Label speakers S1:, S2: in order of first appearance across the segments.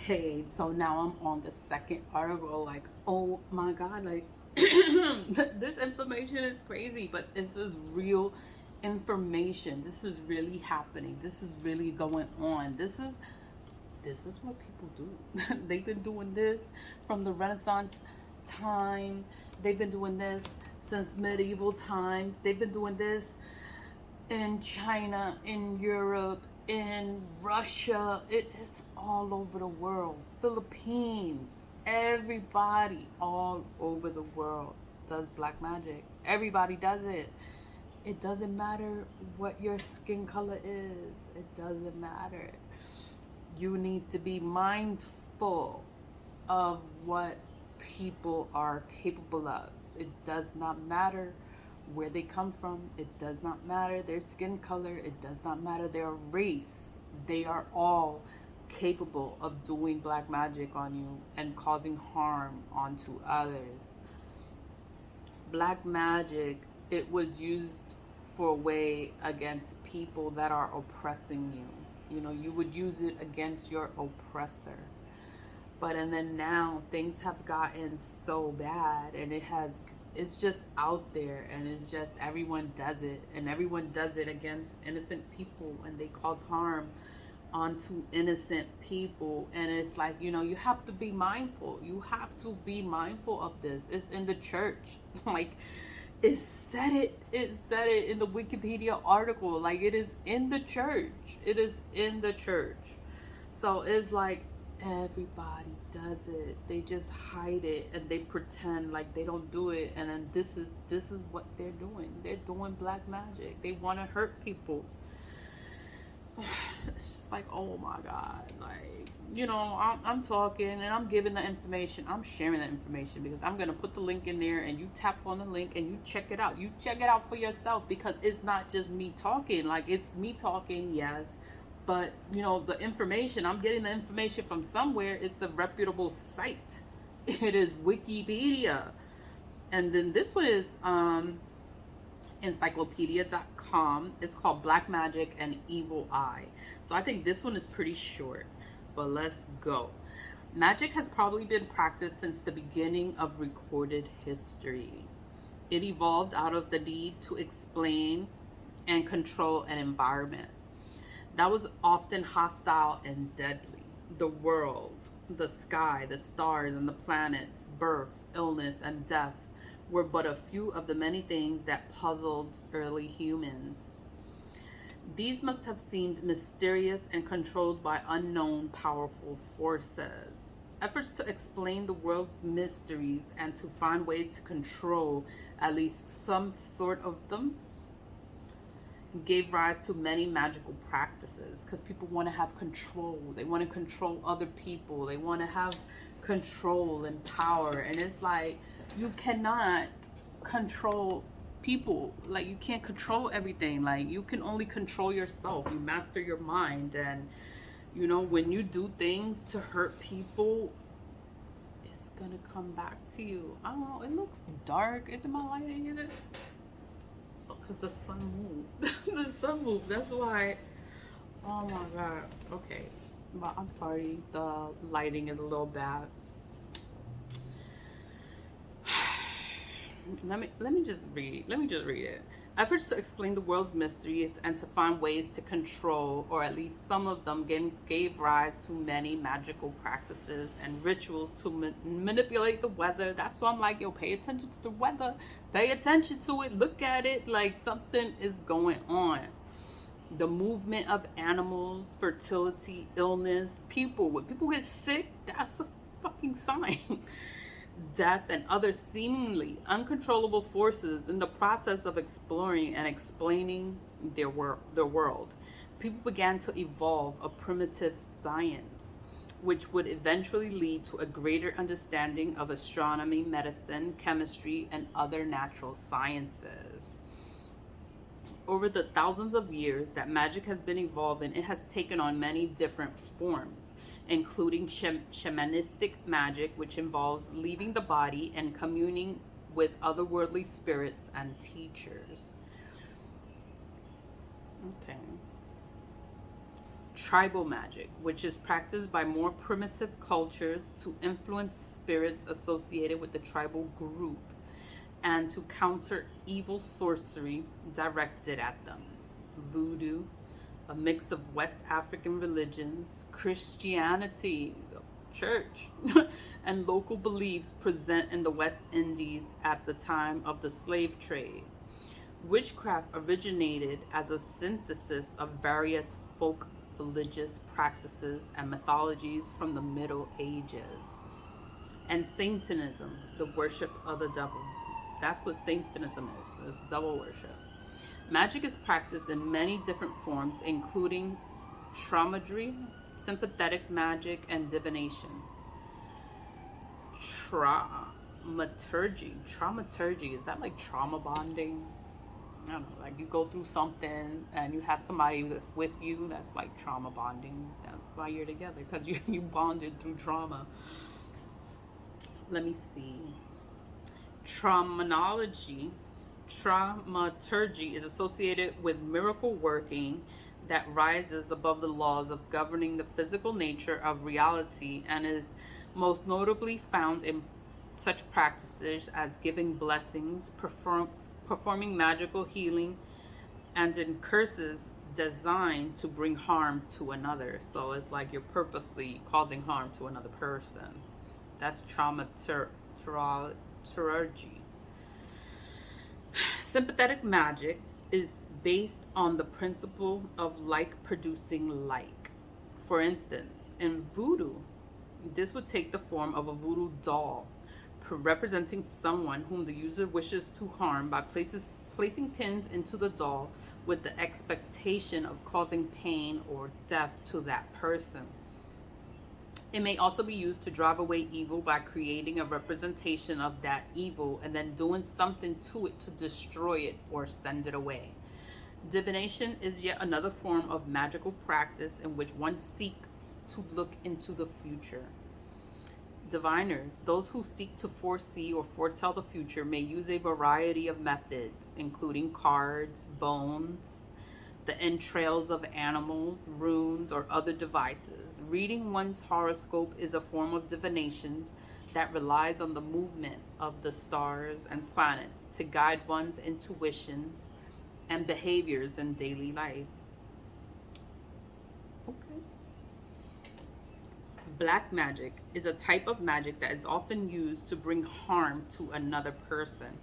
S1: Hey, so now I'm on the second article. Like, oh my god, like this information is crazy, but this is real information. This is really happening. This is really going on. This is what people do. They've been doing this from the Renaissance time. They've been doing this since medieval times. They've been doing this in China, in Europe, in Russia. It's all over the world. Philippines, everybody all over the world does black magic. Everybody does it. It doesn't matter what your skin color is, it doesn't matter. You need to be mindful of what people are capable of. It does not matter where they come from, it does not matter their skin color, it does not matter their race. They are all capable of doing black magic on you and causing harm onto others. Black magic, it was used for a way against people that are oppressing you. You know, you would use it against your oppressor. But and then now things have gotten so bad, and it's just out there, and it's just everyone does it, and everyone does it against innocent people, and they cause harm onto innocent people. And it's like, you have to be mindful. You have to be mindful of this. It's in the church. Like, it said it in the Wikipedia article. Like, it is in the church. It is in the church. So it's like everybody does it. They just hide it and they pretend like they don't do it. And then this is what they're doing. They're doing black magic. They want to hurt people. It's just like, oh my god, like, I'm talking and I'm giving the information, I'm sharing the information, because I'm gonna put the link in there, and you tap on the link and you check it out. You check it out for yourself, because it's not just me talking. Like, it's me talking, yes, but the information, I'm getting the information from somewhere. It's a reputable site. It is Wikipedia. And then this one is encyclopedia.com. It's called Black Magic and Evil Eye. So I think this one is pretty short, but let's go. Magic has probably been practiced since the beginning of recorded history. It evolved out of the need to explain and control an environment that was often hostile and deadly. The world, the sky, the stars, and the planets, birth, illness, and death were but a few of the many things that puzzled early humans. These must have seemed mysterious and controlled by unknown powerful forces. Efforts to explain the world's mysteries and to find ways to control at least some sort of them gave rise to many magical practices, because people want to have control. They want to control other people. They want to have control and power. And it's like, you cannot control people. Like, you can't control everything. Like, you can only control yourself. You master your mind. And when you do things to hurt people, it's gonna come back to you. I don't know, it looks dark. Is it my lighting? Is it? Because the sun moved. The sun moved. That's why. Oh my god. Okay. But I'm sorry. The lighting is a little bad. Let me just read. Let me just read it. Efforts to explain the world's mysteries and to find ways to control, or at least some of them, gave rise to many magical practices and rituals to manipulate the weather. That's why I'm like, yo, pay attention to the weather. Pay attention to it. Look at it. Like, something is going on. The movement of animals, fertility, illness, people. When people get sick, that's a fucking sign. Death, and other seemingly uncontrollable forces in the process of exploring and explaining their world. People began to evolve a primitive science, which would eventually lead to a greater understanding of astronomy, medicine, chemistry, and other natural sciences. Over the thousands of years that magic has been evolving, it has taken on many different forms, including shamanistic magic, which involves leaving the body and communing with otherworldly spirits and teachers. Okay. Tribal magic, which is practiced by more primitive cultures to influence spirits associated with the tribal group and to counter evil sorcery directed at them. Voodoo, a mix of West African religions, Christianity, church, and local beliefs present in the West Indies at the time of the slave trade. Witchcraft originated as a synthesis of various folk religious practices and mythologies from the Middle Ages. And Satanism, the worship of the devil. That's what Satanism is. It's devil worship. Magic is practiced in many different forms, including traumadry, sympathetic magic, and divination. Traumaturgy, is that like trauma bonding? I don't know, like you go through something and you have somebody that's with you, that's like trauma bonding. That's why you're together, because you bonded through trauma. Let me see. Traumaturgy is associated with miracle working that rises above the laws of governing the physical nature of reality and is most notably found in such practices as giving blessings, performing magical healing, and in curses designed to bring harm to another. So it's like you're purposely causing harm to another person. That's traumaturgy. Sympathetic magic is based on the principle of like producing like. For instance, in voodoo, this would take the form of a voodoo doll, representing someone whom the user wishes to harm by placing pins into the doll with the expectation of causing pain or death to that person. It may also be used to drive away evil by creating a representation of that evil and then doing something to it to destroy it or send it away. Divination is yet another form of magical practice in which one seeks to look into the future. Diviners, those who seek to foresee or foretell the future, may use a variety of methods, including cards, bones, the entrails of animals, runes, or other devices. Reading one's horoscope is a form of divination that relies on the movement of the stars and planets to guide one's intuitions and behaviors in daily life. Okay. Black magic is a type of magic that is often used to bring harm to another person.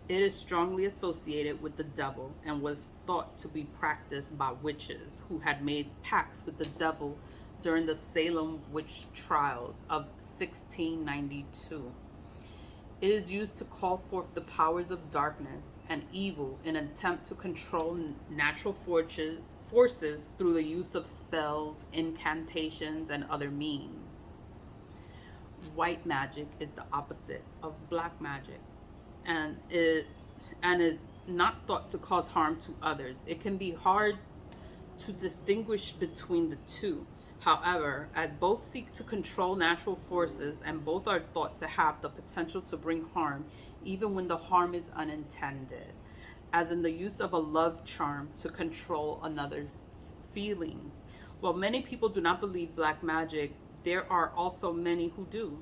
S1: It is strongly associated with the devil and was thought to be practiced by witches who had made pacts with the devil during the Salem witch trials of 1692. It is used to call forth the powers of darkness and evil in an attempt to control natural forces through the use of spells, incantations, and other means. White magic is the opposite of black magic, and is not thought to cause harm to others. It can be hard to distinguish between the two. However, as both seek to control natural forces and both are thought to have the potential to bring harm, even when the harm is unintended, as in the use of a love charm to control another's feelings. While many people do not believe black magic, there are also many who do.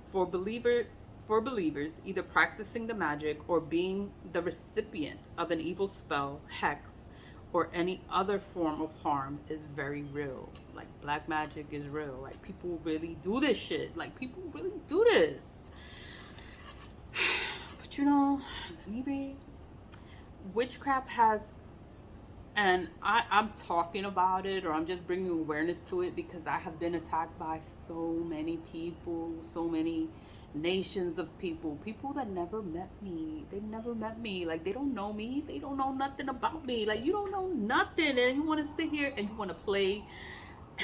S1: For believers, either practicing the magic or being the recipient of an evil spell, hex, or any other form of harm is very real. Like, black magic is real. Like, people really do this shit. Like, people really do this. But you know, maybe witchcraft has, and I'm talking about it, or I'm just bringing awareness to it because I have been attacked by so many people, so many nations of people that never met me. They never met me. Like, they don't know me. They don't know nothing about me. Like, you don't know nothing, and you want to sit here and you want to play,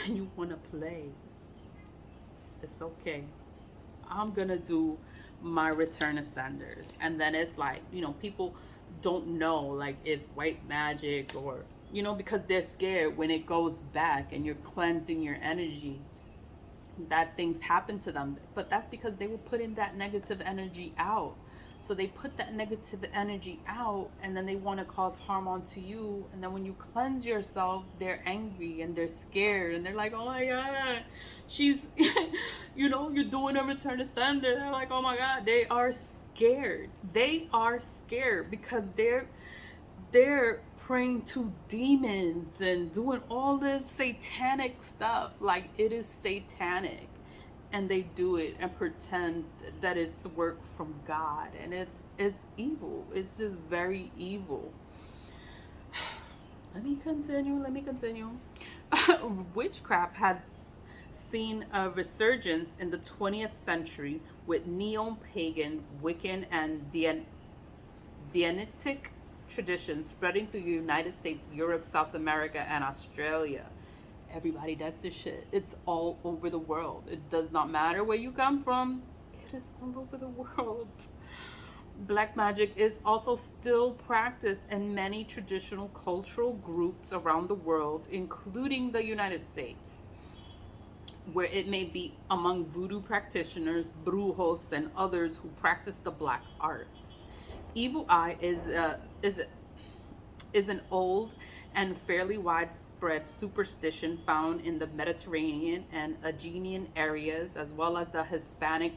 S1: and you want to play. It's okay. I'm gonna do my return of senders, and then it's like, you know, people don't know, like, if white magic, or, you know, because they're scared when it goes back and you're cleansing your energy, bad things happen to them. But that's because they were putting that negative energy out. So they put that negative energy out, and then they want to cause harm onto you. And then when you cleanse yourself, they're angry and they're scared, and they're like, oh my God, she's, you're doing a return to sender. They're like, oh my God, they are scared. They are scared because they're praying to demons and doing all this satanic stuff. Like, it is satanic, and they do it and pretend that it's work from God, and it's evil. It's just very evil. Let me continue. Witchcraft has seen a resurgence in the 20th century with neo-pagan, Wiccan, and Dianitic traditions spreading through the United States, Europe, South America, and Australia. Everybody does this shit. It's all over the world. It does not matter where you come from. It is all over the world. Black magic is also still practiced in many traditional cultural groups around the world, including the United States, where it may be among voodoo practitioners, brujos, and others who practice the black arts. Evil eye is an old and fairly widespread superstition found in the Mediterranean and Aegean areas, as well as the Hispanic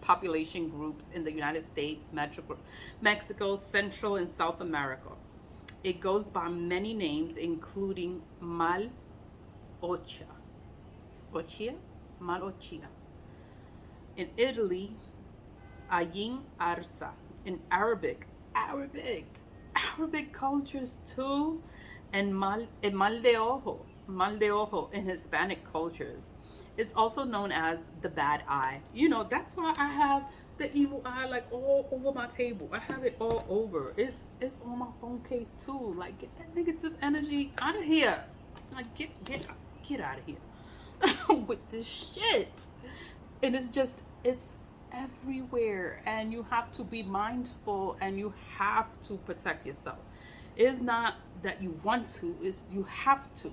S1: population groups in the United States, Mexico, Central and South America. It goes by many names, including Mal Ochia. Mal Ochia. In Italy, Ayin Arsa. In Arabic cultures too, and mal de ojo in Hispanic cultures. It's also known as the bad eye. That's why I have the evil eye like all over my table. I have it all over. It's on my phone case too. Like, get that negative energy out of here. Like, get out of here with this shit. And it's everywhere, and you have to be mindful, and you have to protect yourself. It's not that you want to, it's you have to.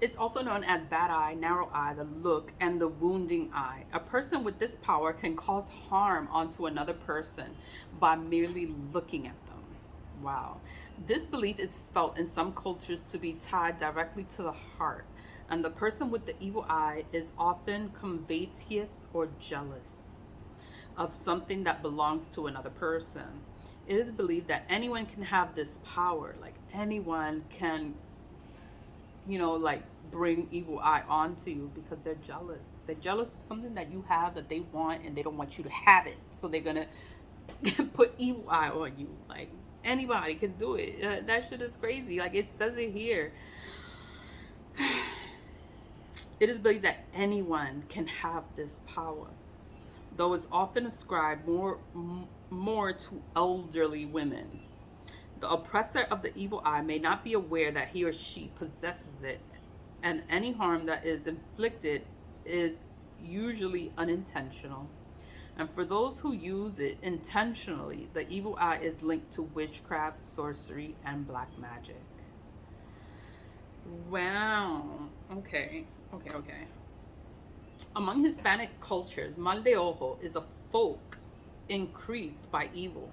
S1: It's also known as bad eye, narrow eye, the look, and the wounding eye. A person with this power can cause harm onto another person by merely looking at them. Wow. This belief is felt in some cultures to be tied directly to the heart, and the person with the evil eye is often covetous or jealous of something that belongs to another person. It is believed that anyone can have this power. Like, anyone can, like, bring evil eye onto you because they're jealous. They're jealous of something that you have that they want, and they don't want you to have it. So they're gonna put evil eye on you. Like, anybody can do it. That shit is crazy. Like, it says it here. It is believed that anyone can have this power, though it's often ascribed more to elderly women. The oppressor of the evil eye may not be aware that he or she possesses it, and any harm that is inflicted is usually unintentional. And for those who use it intentionally, the evil eye is linked to witchcraft, sorcery, and black magic. Wow. Okay. Among Hispanic cultures, mal de ojo is a folk increased by evil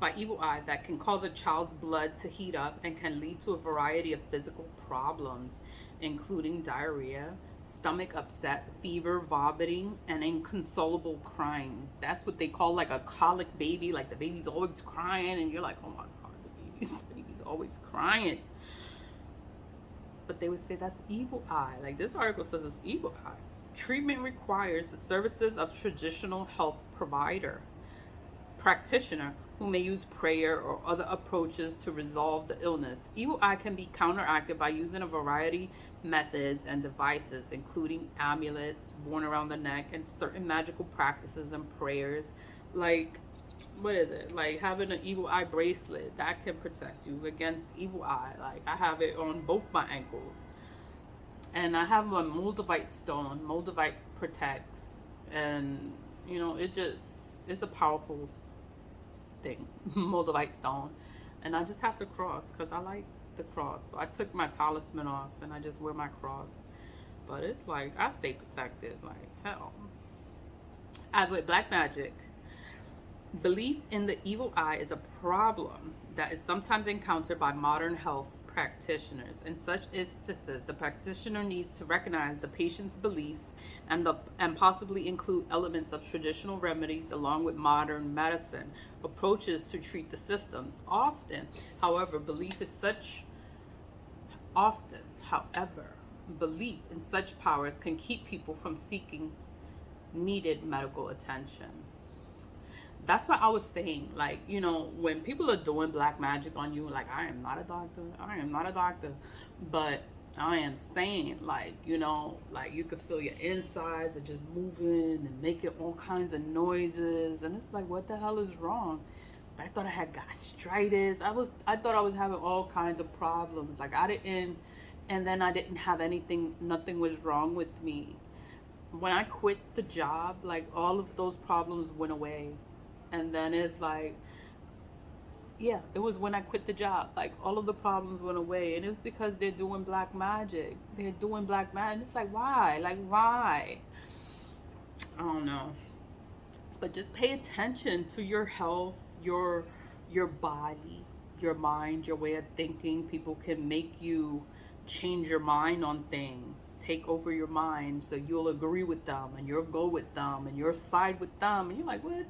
S1: eye that can cause a child's blood to heat up and can lead to a variety of physical problems, including diarrhea, stomach upset, fever, vomiting, and inconsolable crying. That's what they call like a colic baby. Like, the baby's always crying, and you're like, oh my God, the baby's always crying. But they would say that's evil eye. Like, this article says it's evil eye. Treatment requires the services of traditional health practitioner who may use prayer or other approaches to resolve the illness. Evil eye can be counteracted by using a variety of methods and devices, including amulets worn around the neck and certain magical practices and prayers. Like, what is it? Like, having an evil eye bracelet that can protect you against evil eye. Like, I have it on both my ankles, and I have a moldavite stone. Moldavite protects, and it's a powerful thing. Moldavite stone. And I just have to cross because I like the cross. So I took my talisman off and I just wear my cross, but it's like I stay protected like hell. As with black magic, belief in the evil eye is a problem that is sometimes encountered by modern health practitioners. In such instances, the practitioner needs to recognize the patient's beliefs and possibly include elements of traditional remedies along with modern medicine approaches to treat the symptoms. However, belief is such often, however, belief in such powers can keep people from seeking needed medical attention. That's what I was saying. Like, you know, when people are doing black magic on you, like, I am not a doctor. I am not a doctor. But I am saying, like, you know, like you could feel your insides are just moving and making all kinds of noises. And it's like, what the hell is wrong? I thought I had gastritis. I thought I was having all kinds of problems. Like I didn't, and then I didn't have anything, nothing was wrong with me. When I quit the job, like all of those problems went away. And then it's like, yeah, it was when I quit the job. Like all of the problems went away. And it was because they're doing black magic. They're doing black magic. It's like, why? Like, why? I don't know. But just pay attention to your health, your body, your mind, your way of thinking. People can make you change your mind on things, take over your mind, so you'll agree with them and you'll go with them and you'll side with them, and you're like, what?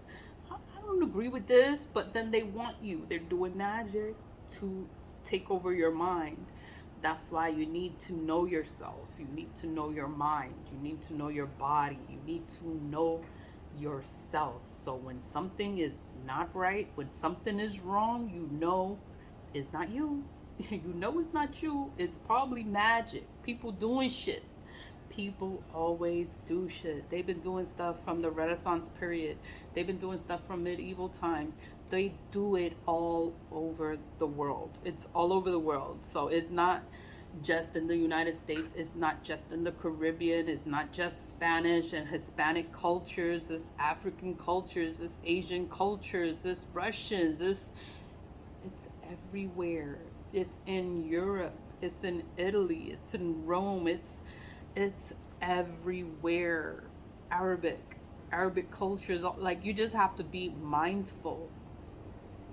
S1: I don't agree with this, but then they want you. They're doing magic to take over your mind. That's why you need to know yourself. You need to know your mind. You need to know your body. You need to know yourself. So when something is not right, when something is wrong, you know it's not you. You know it's not you. It's probably magic. People doing shit. People always do shit. They've been doing stuff from the Renaissance period. They've been doing stuff from medieval times. They do it all over the world. It's all over the world. So it's not just in the United States. It's not just in the Caribbean. It's not just Spanish and Hispanic cultures. It's African cultures. It's Asian cultures. It's Russians. It's everywhere. It's in Europe. It's in Italy. It's in Rome. It's everywhere. Arabic cultures. Like, you just have to be mindful.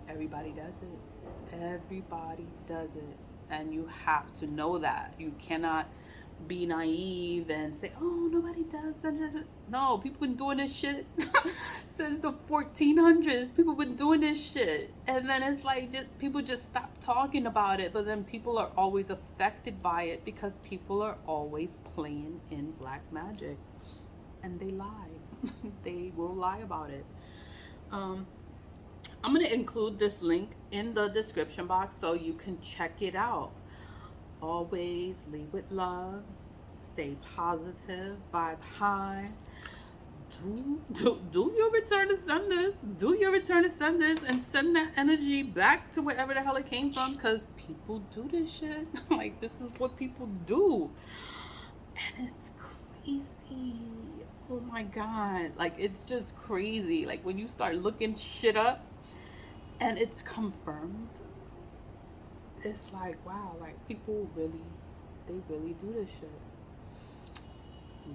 S1: Everybody does it. Everybody does it. And you have to know that. You cannot be naive and say, oh, nobody does. No, people been doing this shit since the 1400s. People been doing this shit. And then it's like people just stop talking about it. But then people are always affected by it because people are always playing in black magic. And they lie. They will lie about it. I'm going to include this link in the description box so you can check it out. Always lead with love. Stay positive. Vibe high. Do your return to senders. Do your return to senders and send that energy back to wherever the hell it came from, because people do this shit. Like, this is what people do. And it's crazy. Oh my God. Like, it's just crazy. Like, when you start looking shit up, and it's confirmed, it's like, wow, like people really, they really do this shit.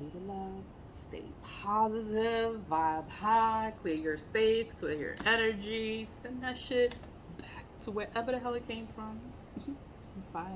S1: Leave it love, stay positive, vibe high, clear your space, clear your energy, send that shit back to wherever the hell it came from. Bye.